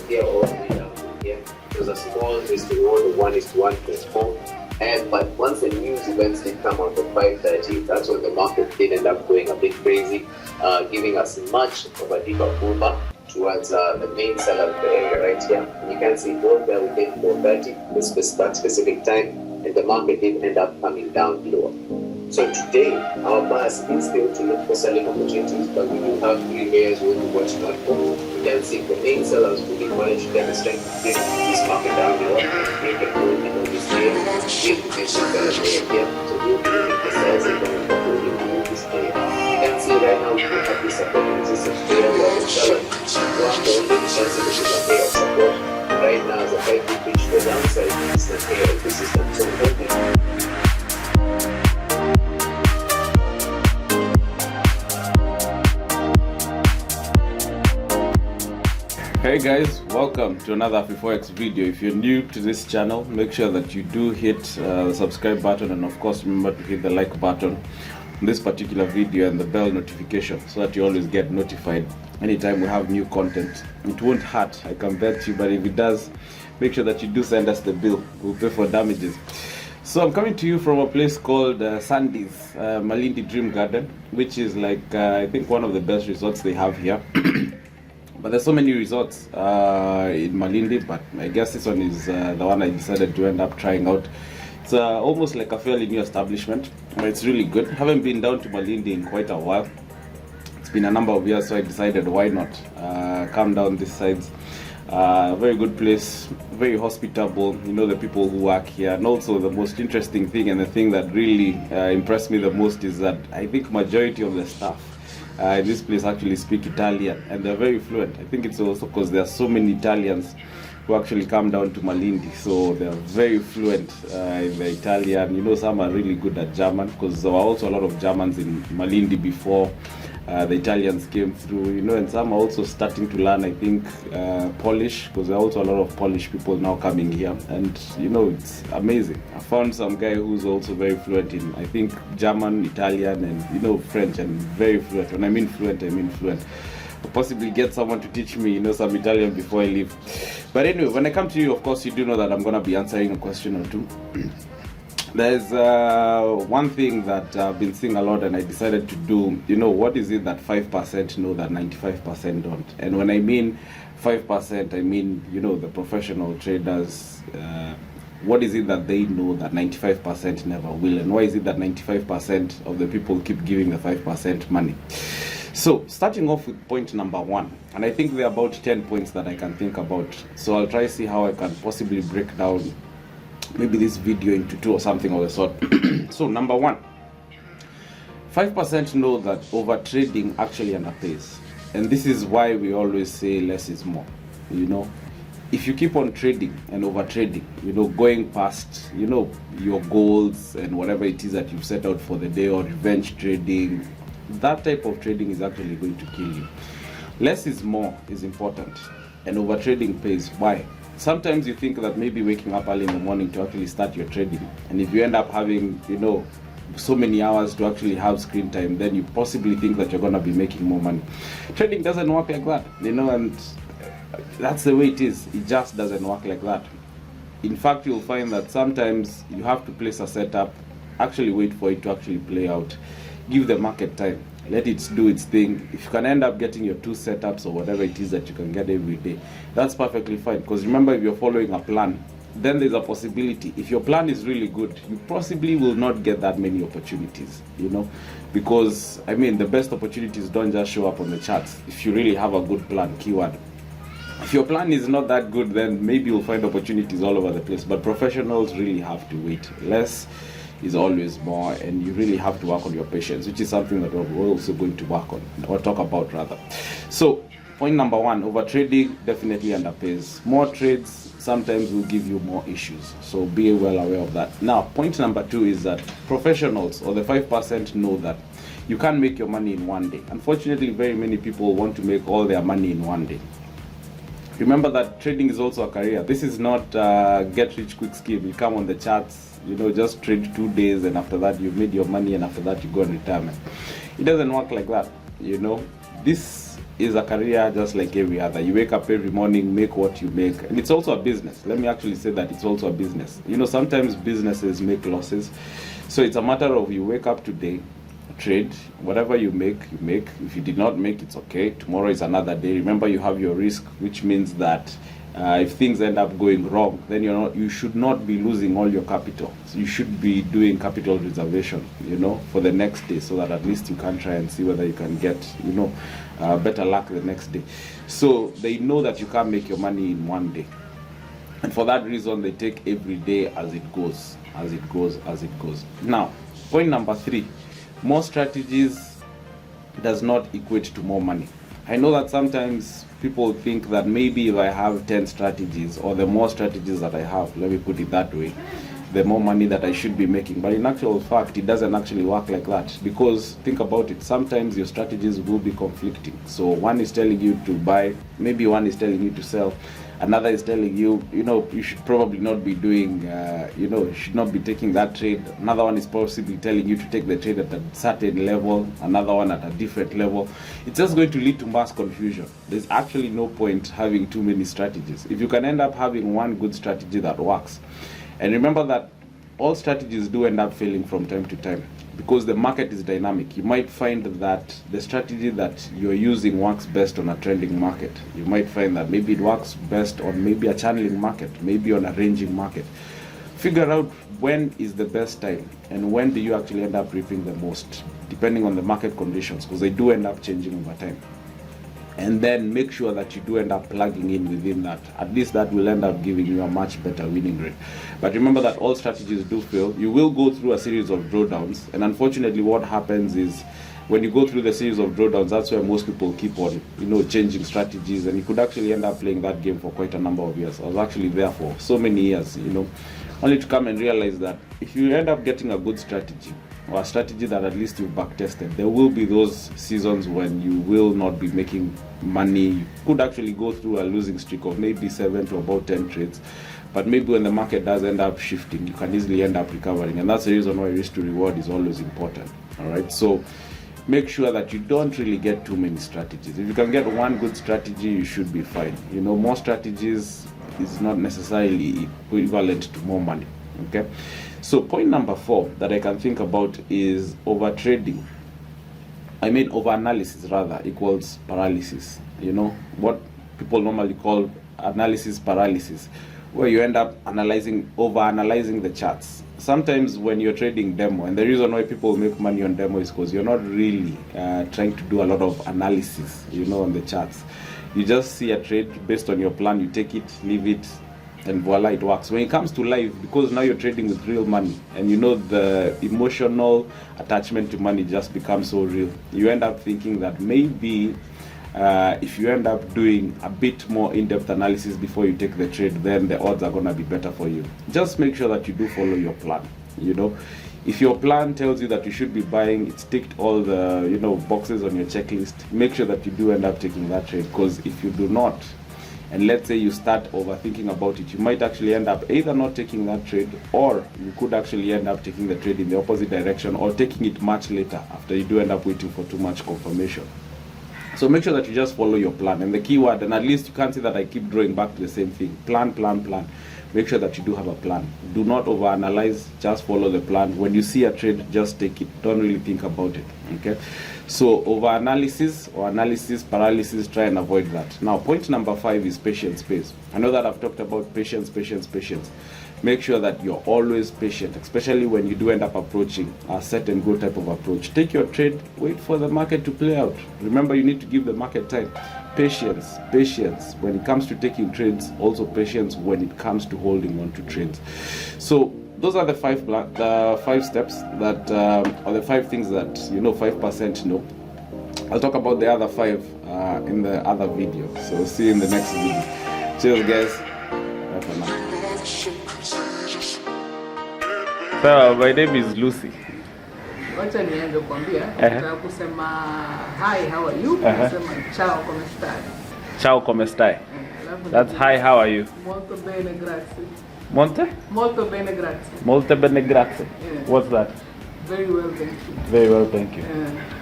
here all the way down here. There's a small risk reward, 1:1.4. And but once the news events did come out at 5:30, that's when the market did end up going a bit crazy, giving us much of a deeper pullback towards the main seller of the area right here. And you can see gold there within 4:30, that specific time, and the market did end up coming down lower. So today, our bias is still to look for selling opportunities, but we do have 3 areas where we watch out for. You can see the main sellers fully managed to demonstrate this market down lower. They can hold below this layer, give the patient that layer here. So we'll be looking for sales and then holding below this layer. You can see right now we have this support and resistance layer where the seller who are holding chances this is a layer of support. Right now, as a 5-week reach the downside, it's the layer of resistance. So holding. Hey guys, welcome to another Afriforex video. If you're new to this channel, make sure that you do hit the subscribe button, and of course remember to hit the like button on this particular video and the bell notification so that you always get notified anytime we have new content. It won't hurt, I can bet you, but if it does, make sure that you do send us the bill. We'll pay for damages. So I'm coming to you from a place called Sandy's Malindi Dream Garden, which is like I think one of the best resorts they have here. But there's so many resorts in Malindi, but I guess this one is the one I decided to end up trying out. It's almost like a fairly new establishment, but it's really good. Haven't been down to Malindi in quite a while. It's been a number of years, so I decided why not come down this side. Very good place, very hospitable, you know, the people who work here. And also the most interesting thing, and the thing that really impressed me the most, is that I think majority of the staff in this place actually speak Italian, and they're very fluent. I think it's also because there are so many Italians who actually come down to Malindi, so they're very fluent in the Italian. You know, some are really good at German, because there were also a lot of Germans in Malindi before the Italians came through, you know, and some are also starting to learn, I think, Polish, because there are also a lot of Polish people now coming here, and you know, it's amazing. I found some guy who's also very fluent in, I think, German, Italian, and you know, French, and very fluent. When I mean fluent, I mean fluent. I'll possibly get someone to teach me, you know, some Italian before I leave. But anyway, when I come to you, of course, you do know that I'm going to be answering a question or two. There's one thing that I've been seeing a lot, and I decided to do, you know, what is it that 5% know that 95% don't? And when I mean 5%, I mean, you know, the professional traders. What is it that they know that 95% never will? And why is it that 95% of the people keep giving the 5% money? So, starting off with point number 1, and I think there are about 10 points that I can think about. So I'll try to see how I can possibly break down maybe this video into 2 or something of the sort. So number 1, 5% know that over trading actually underpays, and this is why we always say less is more. You know, if you keep on trading and over trading, you know, going past, you know, your goals and whatever it is that you've set out for the day, or revenge trading, that type of trading is actually going to kill you. Less is more is important, and over trading pays. Why? Sometimes you think that maybe waking up early in the morning to actually start your trading, and if you end up having, you know, so many hours to actually have screen time, then you possibly think that you're going to be making more money. Trading doesn't work like that, you know, and that's the way it is. It just doesn't work like that. In fact, you'll find that sometimes you have to place a setup, actually wait for it to actually play out, give the market time, let it do its thing. If you can end up getting your 2 setups or whatever it is that you can get every day, that's perfectly fine. Because remember, if you're following a plan, then there's a possibility, if your plan is really good, you possibly will not get that many opportunities, you know, because I mean, the best opportunities don't just show up on the charts. If you really have a good plan, keyword. If your plan is not that good, then maybe you'll find opportunities all over the place. But professionals really have to wait. Less is always more, and you really have to work on your patience, which is something that we're also going to work on, or talk about rather. So point number 1, over trading definitely underpays. More trades sometimes will give you more issues, so be well aware of that. Now, point number 2 is that professionals, or the 5%, know that you can't make your money in one day. Unfortunately, very many people want to make all their money in one day. Remember that trading is also a career. This is not get rich quick scheme. You come on the charts, you know, just trade 2 days, and after that you've made your money, and after that you go on retirement. It doesn't work like that, you know. This is a career just like every other. You wake up every morning, make what you make, and it's also a business. Let me actually say that it's also a business. You know, sometimes businesses make losses, so it's a matter of you wake up today, trade, whatever you make, you make. If you did not make, it's okay. Tomorrow is another day. Remember, you have your risk, which means that if things end up going wrong, then you should not be losing all your capital. So you should be doing capital reservation, you know, for the next day, so that at least you can try and see whether you can get, you know, better luck the next day. So they know that you can't make your money in one day, and for that reason they take every day as it goes, as it goes, as it goes. Now, point number 3, more strategies does not equate to more money. I know that sometimes people think that maybe if I have 10 strategies, or the more strategies that I have, let me put it that way, the more money that I should be making. But in actual fact, it doesn't actually work like that, because think about it, sometimes your strategies will be conflicting. So one is telling you to buy, maybe one is telling you to sell, another is telling you, you know, you should probably not be doing, you should not be taking that trade. Another one is possibly telling you to take the trade at a certain level, another one at a different level. It's just going to lead to mass confusion. There's actually no point having too many strategies if you can end up having one good strategy that works. And remember that all strategies do end up failing from time to time, because the market is dynamic. You might find that the strategy that you're using works best on a trending market. You might find that maybe it works best on maybe a channeling market, maybe on a ranging market. Figure out when is the best time and when do you actually end up reaping the most, depending on the market conditions, because they do end up changing over time. And then make sure that you do end up plugging in within that. At least that will end up giving you a much better winning rate. But remember that all strategies do fail. You will go through a series of drawdowns, and unfortunately what happens is when you go through the series of drawdowns, that's where most people keep on, changing strategies, and you could actually end up playing that game for quite a number of years. I was actually there for so many years, only to come and realize that if you end up getting a good strategy, or a strategy that at least you've back tested, there will be those seasons when you will not be making money. You could actually go through a losing streak of maybe 7 to about 10 trades, but maybe when the market does end up shifting, you can easily end up recovering, and that's the reason why risk to reward is always important. All right, so make sure that you don't really get too many strategies. If you can get one good strategy, you should be fine. More strategies is not necessarily equivalent to more money. Okay, so point number 4 that I can think about is over-trading. Over-analysis rather equals paralysis. What people normally call analysis paralysis, where you end up over-analyzing the charts. Sometimes when you're trading demo, and the reason why people make money on demo is because you're not really trying to do a lot of analysis, on the charts. You just see a trade based on your plan, you take it, leave it, and voila, it works. When it comes to live, because now you're trading with real money, and the emotional attachment to money just becomes so real, you end up thinking that maybe if you end up doing a bit more in-depth analysis before you take the trade, then the odds are going to be better for you. Just make sure that you do follow your plan. If your plan tells you that you should be buying, it's ticked all the boxes on your checklist, make sure that you do end up taking that trade, because if you do not, and let's say you start overthinking about it, you might actually end up either not taking that trade, or you could actually end up taking the trade in the opposite direction, or taking it much later after you do end up waiting for too much confirmation. So make sure that you just follow your plan. And the key word, and at least you can't say that I keep drawing back to the same thing, plan. Make sure that you do have a plan. Do not overanalyze, just follow the plan. When you see a trade, just take it. Don't really think about it. Okay? So overanalysis or analysis paralysis, try and avoid that. Now, point number 5 is patience pays. I know that I've talked about patience. Make sure that you're always patient, especially when you do end up approaching a set and go type of approach. Take your trade, wait for the market to play out. Remember, you need to give the market time. Patience when it comes to taking trades, also patience when it comes to holding on to trades. So those are the 5 steps that or the 5 things that 5% know. I'll talk about the other 5 in the other video. So see you in the next video. Cheers, guys. Bye for now. So my name is Lucy. Wacha nianze kuambia, nataka kusema hi, how are you? Nasema ciao, come stai? Ciao, come stai? That's hi, how are you? Molto bene, grazie. Molto bene, grazie. Molto bene, grazie. Yeah. What's that? Very well, thank you. Very well, thank you.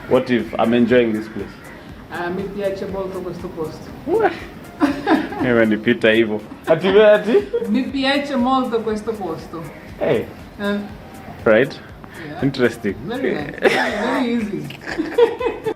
What if I'm enjoying this place? Mi piace molto questo posto. Imenipita hivyo. Ati? Mi piace molto questo posto. Hey. Right? Yeah. Interesting. Very nice. Very easy.